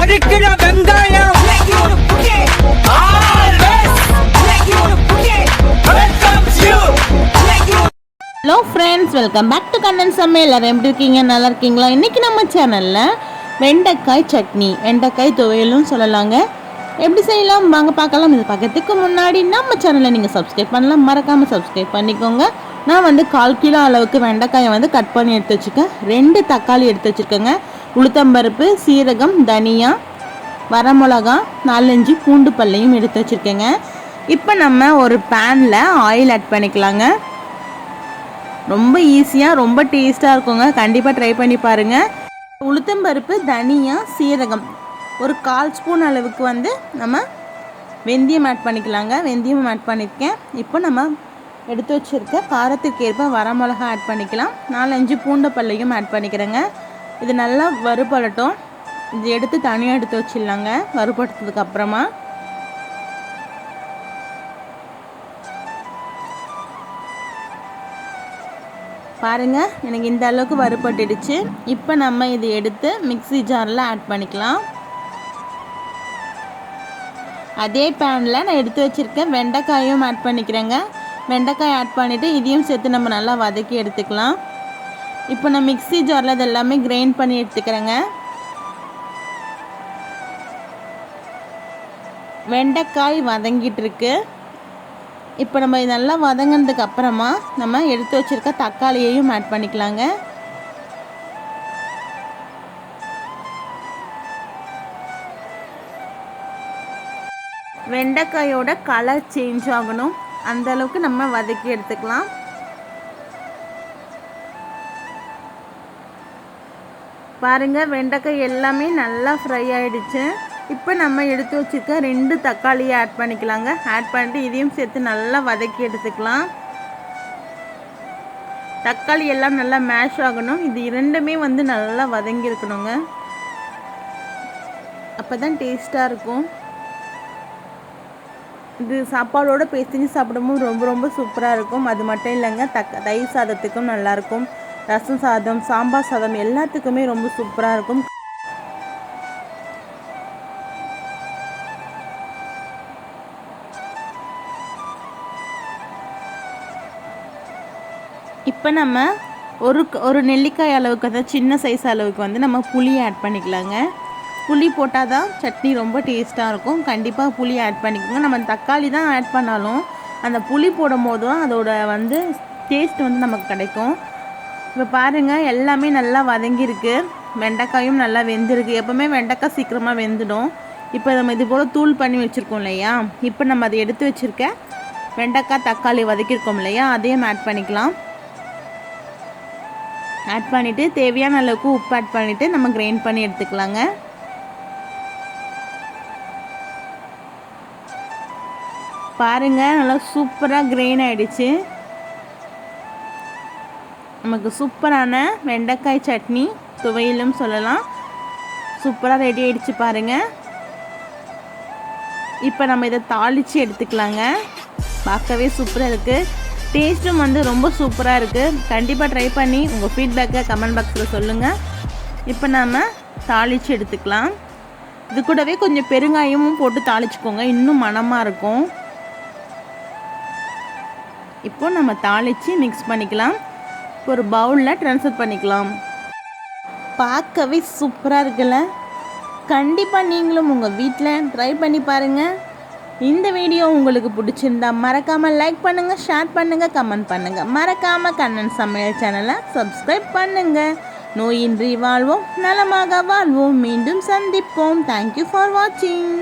அடிக்கிற வெங்காயம். Hello friends, welcome back to Kannan Samayal. எல்லாரும் எப்படி இருக்கீங்க? நல்லா இருக்கீங்களா? இன்றைக்கி நம்ம சேனலில் வெண்டைக்காய் சட்னி, வெண்டைக்காய் துவையலும் சொல்லலாங்க. எப்படி செய்யலாம் வாங்க பார்க்கலாம். இது பார்க்கறதுக்கு முன்னாடி நம்ம சேனலை நீங்கள் சப்ஸ்கிரைப் பண்ணலாம், மறக்காமல் சப்ஸ்கிரைப் பண்ணிக்கோங்க. நான் 1/4 கிலோ அளவுக்கு வெண்டைக்காயை கட் பண்ணி எடுத்து வச்சுருக்கேன். 2 தக்காளி எடுத்து வச்சுருக்கேங்க. உளுத்தம்பருப்பு, சீரகம், தனியா, வரமிளகா, 4-5 பூண்டு பல்லையும் எடுத்து வச்சுருக்கேங்க. இப்போ நம்ம ஒரு பேனில் ஆயில் ஆட் பண்ணிக்கலாங்க. ரொம்ப ஈஸியாக, ரொம்ப டேஸ்ட்டாக இருக்குங்க. கண்டிப்பாக ட்ரை பண்ணி பாருங்கள். உளுத்தம்பருப்பு, தனியா, சீரகம், ஒரு 1/4 ஸ்பூன் அளவுக்கு நம்ம வெந்தயம் ஆட் பண்ணிக்கலாங்க. வெந்தயம் ஆட் பண்ணியிருக்கேன். இப்போ நம்ம எடுத்து வச்சுருக்க காரத்துக்கு ஏற்ப வரமிளகா ஆட் பண்ணிக்கலாம். 4-5 பூண்டு பல்லையும் ஆட் பண்ணிக்கிறேங்க. இது நல்லா வறுபடட்டும். இது எடுத்து தனியாக எடுத்து வச்சிடலாங்க. வறுபடுத்ததுக்கு அப்புறமா பாருங்கள், எனக்கு இந்த அளவுக்கு வறுபட்டுடுச்சு. இப்போ நம்ம இதை எடுத்து மிக்ஸி ஜாரில் ஆட் பண்ணிக்கலாம். அதே பேனில் நான் எடுத்து வச்சுருக்கேன் வெண்டைக்காயும் ஆட் பண்ணிக்கிறேங்க. வெண்டைக்காய் ஆட் பண்ணிவிட்டு இதையும் சேர்த்து நம்ம நல்லா வதக்கி எடுத்துக்கலாம். இப்போ நான் மிக்ஸி ஜாரில் இது எல்லாமே கிரைண்ட் பண்ணி எடுத்துக்கிறேங்க. வெண்டைக்காய் வதங்கிட்டு இருக்கு. இப்போ நம்ம இது நல்லா வதங்கினதுக்கு அப்புறமா நம்ம எடுத்து வச்சுருக்க தக்காளியையும் ஆட் பண்ணிக்கலாங்க. வெண்டைக்காயோட கலர் சேஞ்ச் ஆகணும், அந்த அளவுக்கு நம்ம வதக்கி எடுத்துக்கலாம். பாருங்கள், வெண்டைக்காய் எல்லாமே நல்லா ஃப்ரை ஆகிடுச்சு. இப்போ நம்ம எடுத்து வச்சுருக்க 2 தக்காளியை ஆட் பண்ணிக்கலாங்க. ஆட் பண்ணிட்டு இதையும் சேர்த்து நல்லா வதக்கி எடுத்துக்கலாம். தக்காளி எல்லாம் நல்லா மேஷ் ஆகணும். இது இரண்டுமே நல்லா வதங்கி இருக்கணுங்க. அப்போ தான் டேஸ்ட்டாக இருக்கும். இது சாப்பாடோடு பேசிஞ்சு சாப்பிடும்போது ரொம்ப ரொம்ப சூப்பராக இருக்கும். அது மட்டும் இல்லைங்க, தயிர் சாதத்துக்கும் நல்லாயிருக்கும். ரசம் சாதம், சாம்பார் சாதம் எல்லாத்துக்குமே ரொம்ப சூப்பராக இருக்கும். இப்போ நம்ம ஒரு நெல்லிக்காய் அளவுக்கு, சின்ன சைஸ் அளவுக்கு நம்ம புளி ஆட் பண்ணிக்கலாங்க. புளி போட்டால் தான் சட்னி ரொம்ப டேஸ்ட்டாக இருக்கும். கண்டிப்பாக புளி ஆட் பண்ணிக்கோங்க. நம்ம தக்காளி தான் ஆட் பண்ணாலும் அந்த புளி போடும் போது தான் அதோட டேஸ்ட் நமக்கு கிடைக்கும். இப்போ பாருங்கள், எல்லாமே நல்லா வதங்கியிருக்கு. வெண்டைக்காயும் நல்லா வெந்திருக்கு. எப்போவுமே வெண்டைக்காய் சீக்கிரமாக வெந்துடும். இப்போ நம்ம இது போல் தூள் பண்ணி வச்சுருக்கோம் இல்லையா, இப்போ நம்ம அதை எடுத்து வச்சுருக்க வெண்டைக்காய் தக்காளி வதக்கியிருக்கோம் இல்லையா, அதையும் ஆட் பண்ணிக்கலாம். ஆட் பண்ணிவிட்டு தேவையான அளவுக்கு உப்பு ஆட் பண்ணிவிட்டு நம்ம கிரைண்ட் பண்ணி எடுத்துக்கலாங்க. பாருங்கள், நல்லா சூப்பராக கிரைண்ட் ஆகிடுச்சு. நமக்கு சூப்பரான வெண்டைக்காய் சட்னி துவையலும் சொல்லலாம். சூப்பராக ரெடி ஆகிடுச்சு பாருங்கள். இப்போ நம்ம இதை தாளித்து எடுத்துக்கலாங்க. பார்க்கவே சூப்பராக இருக்குது. டேஸ்ட்டும் ரொம்ப சூப்பராக இருக்குது. கண்டிப்பாக ட்ரை பண்ணி உங்கள் ஃபீட்பேக்கை கமெண்ட் பாக்ஸில் சொல்லுங்கள். இப்போ நாம் தாளித்து எடுத்துக்கலாம். இது கூடவே கொஞ்சம் பெருங்காயமும் போட்டு தாளிச்சுக்கோங்க, இன்னும் மணமாக இருக்கும். இப்போ நம்ம தாளித்து மிக்ஸ் பண்ணிக்கலாம். ஒரு பவுலில் ட்ரான்ஸ்ஃபர் பண்ணிக்கலாம். பார்க்கவே சூப்பராக இருக்குல்ல? கண்டிப்பாக நீங்களும் உங்கள் வீட்டில் ட்ரை பண்ணி பாருங்கள். இந்த வீடியோ உங்களுக்கு பிடிச்சிருந்தா மறக்காமல் லைக் பண்ணுங்கள், ஷேர் பண்ணுங்கள், கமெண்ட் பண்ணுங்கள். மறக்காமல் கண்ணன் சமையல் சேனலை சப்ஸ்கிரைப் பண்ணுங்கள். நோயின்றி வாழ்வோம், நலமாக வாழ்வோம். மீண்டும் சந்திப்போம். தேங்க்யூ ஃபார் வாட்சிங்.